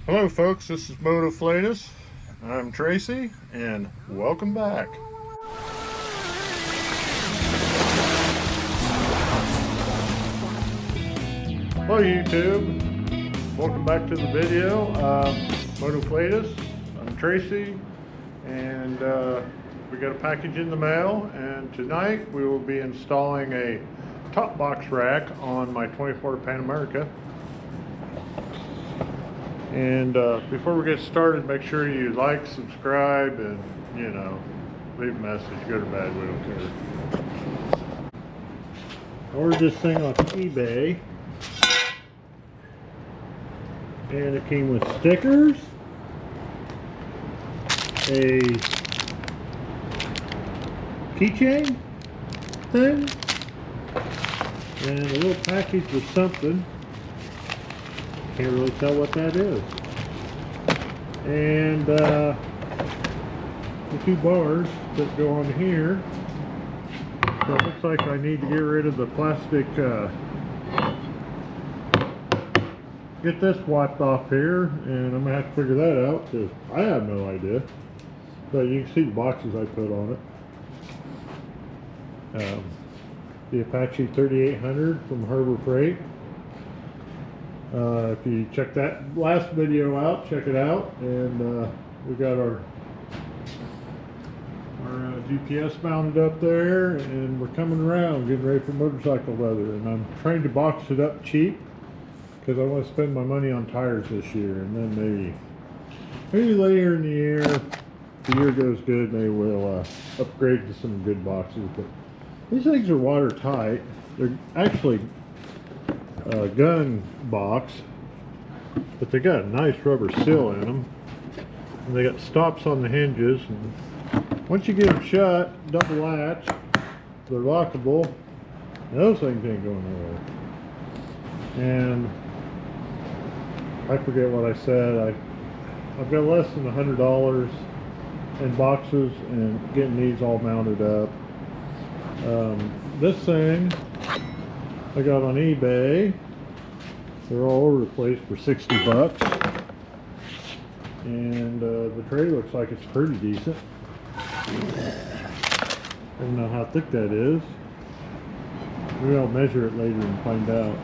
Hello folks, this is Motorcyles. I'm Tracy and welcome back. Hello YouTube, welcome back to the video. Motorcyles, I'm Tracy, and we got a package in the mail, and tonight we will be installing a top box rack on my 24 Pan America. And before we get started, make sure you like, subscribe, and leave a message, good or bad, we don't care. I ordered this thing off eBay, and it came with stickers, a keychain thing, and a little package of something. Can't really tell what that is. And the two bars that go on here. So it looks like I need to get rid of the plastic, get this wiped off here, and I'm gonna have to figure that out because I have no idea. But you can see the boxes I put on it. The Apache 3800 from Harbor Freight. If you check that last video out, check it out. And we got our GPS mounted up there, and we're coming around getting ready for motorcycle weather. And I'm trying to box it up cheap because I want to spend my money on tires this year, and then maybe later in the year, if the year goes good, maybe we'll upgrade to some good boxes. But these things are watertight. They're actually gun box, but they got a nice rubber seal in them, and they got stops on the hinges, and once you get them shut, double latch, they're lockable, and those things ain't going nowhere. And I forget what I said. I've got less than $100 in boxes and getting these all mounted up. This thing I got on eBay. They're all over the place for 60 bucks. And the tray looks like it's pretty decent. I don't know how thick that is. Maybe I'll measure it later and find out.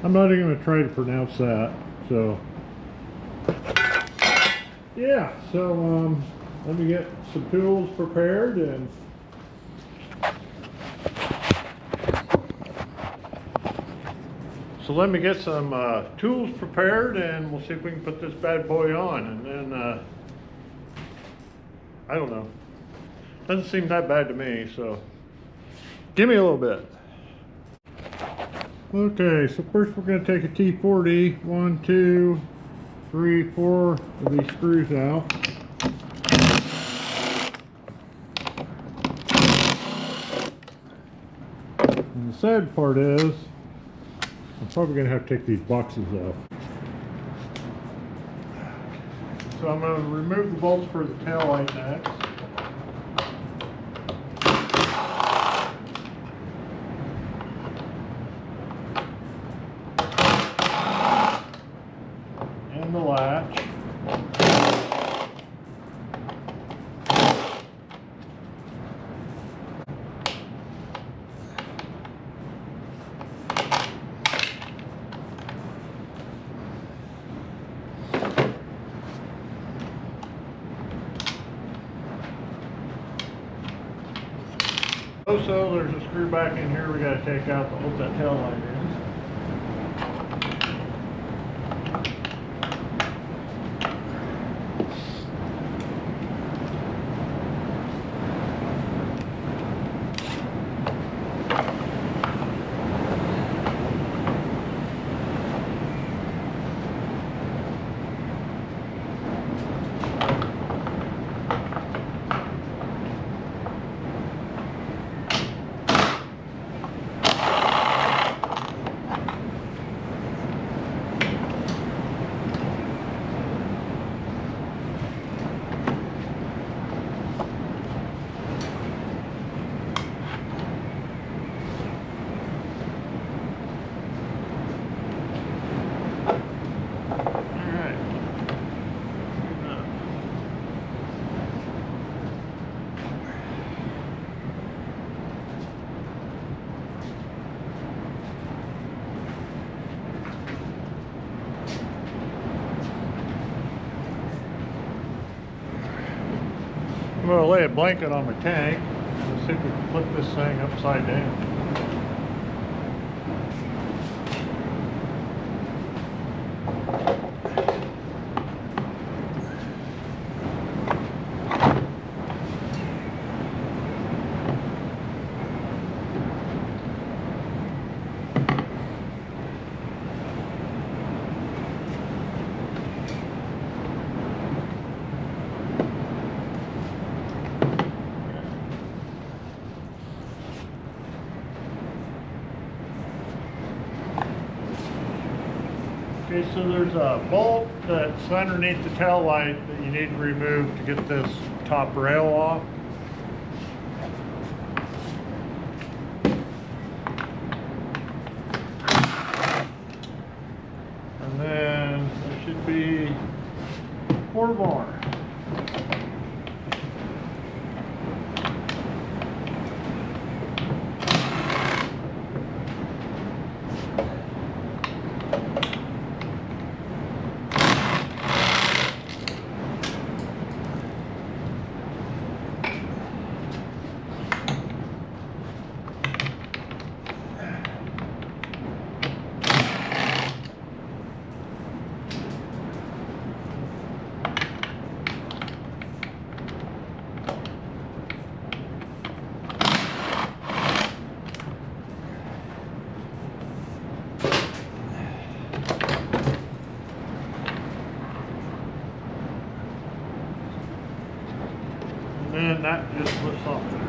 I'm not even going to try to pronounce that. So, yeah. So, let me get some tools prepared and let me get some tools prepared, and we'll see if we can put this bad boy on. And then I don't know, doesn't seem that bad to me, so give me a little bit. Okay, so first we're going to take a T40, 1, 2, 3, 4 of these screws out. And the sad part is, I'm probably going to have to take these boxes off. So I'm going to remove the bolts for the tail light next. And the latch. Also, there's a screw back in here we got to take out to hold that tail light in. going to lay a blanket on my tank. Let's see if we can flip this thing upside down. Okay, so there's a bolt that's underneath the tail light that you need to remove to get this top rail off. And then there should be 4 more. And that just slips off there.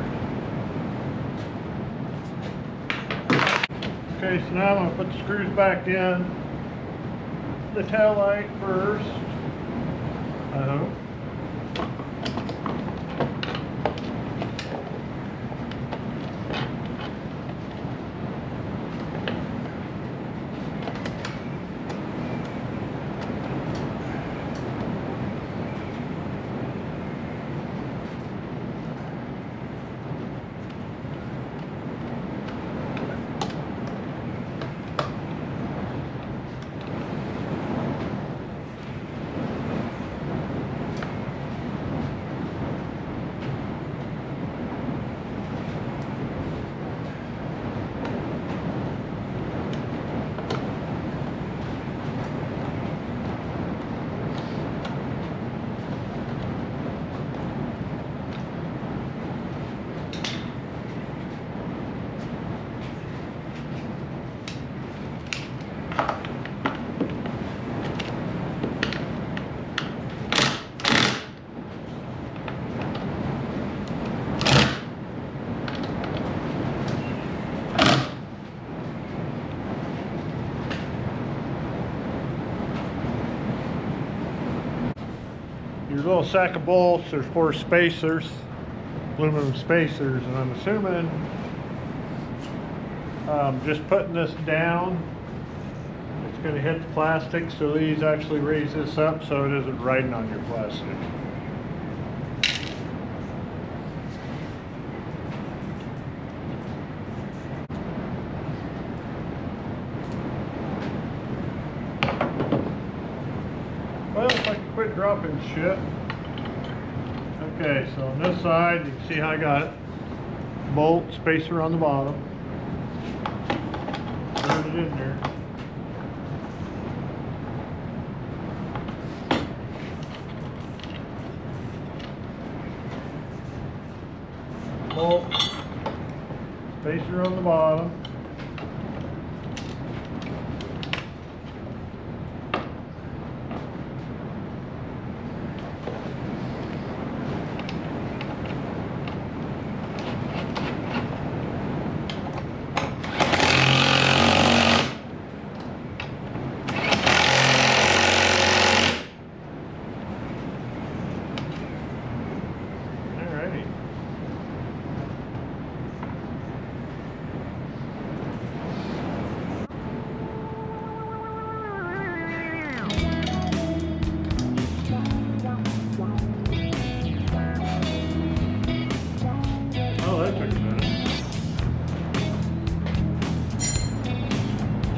Okay, so now I'm going to put the screws back in. The tail light first, I hope. Your little sack of bolts, there's 4 spacers, aluminum spacers, and I'm assuming just putting this down, it's going to hit the plastic, so these actually raise this up so it isn't riding on your plastic. Well, if I can quit dropping shit. Okay, so on this side, you can see how I got it. Bolt, spacer on the bottom. Put it in there. Bolt, spacer on the bottom.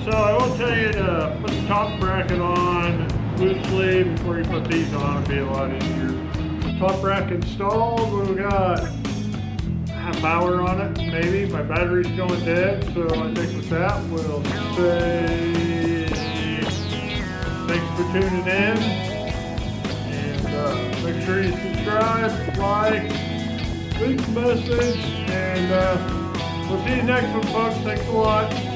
So I will tell you to put the top bracket on loosely before you put these on. It'll be a lot easier. Top rack installed. What do we got? Half hour on it, maybe. My battery's going dead, so I think with that we'll say thanks for tuning in. And make sure you subscribe, like, leave a message, and we'll see you next one, folks. Thanks a lot.